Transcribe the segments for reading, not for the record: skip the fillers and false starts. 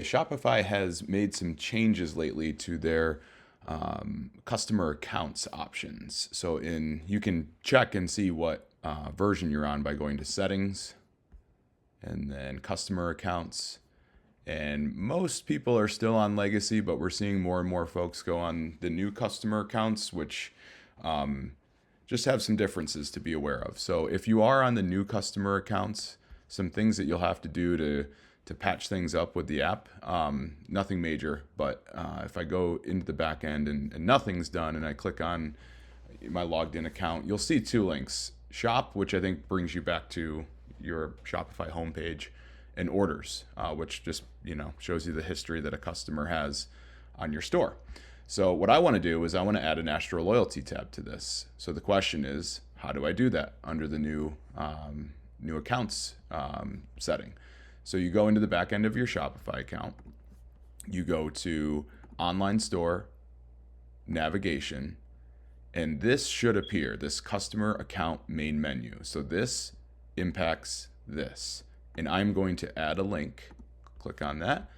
Shopify has made some changes lately to their customer accounts options. So you can check and see what version you're on by going to settings and then customer accounts. And most people are still on legacy, but we're seeing more and more folks go on the new customer accounts, which just have some differences to be aware of. So if you are on the new customer accounts, some things that you'll have to do to patch things up with the app. Nothing major, but if I go into the back end and nothing's done and I click on my logged in account, you'll see two links. Shop, which I think brings you back to your Shopify homepage, and orders, which just shows you the history that a customer has on your store. So what I want to do is I want to add an Astro loyalty tab to this. So the question is, how do I do that under the new accounts setting? So you go into the back end of your Shopify account, you go to online store, navigation, and this should appear, this customer account main menu. So this impacts this. And I'm going to add a link. Click on that,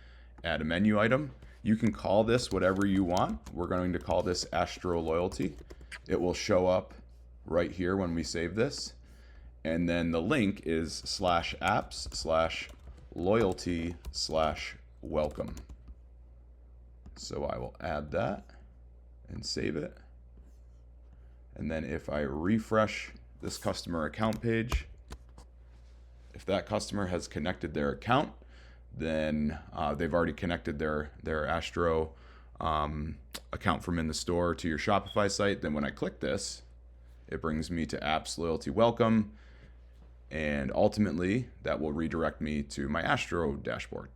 add a menu item. You can call this whatever you want. We're going to call this Astro Loyalty. It will show up right here when we save this. And then the link is /apps/loyalty/welcome. So I will add that and save it. And then if I refresh this customer account page, if that customer has connected their account, then they've already connected their Astro account from in the store to your Shopify site. Then when I click this, it brings me to Apps Loyalty Welcome. And ultimately, that will redirect me to my Astro dashboard.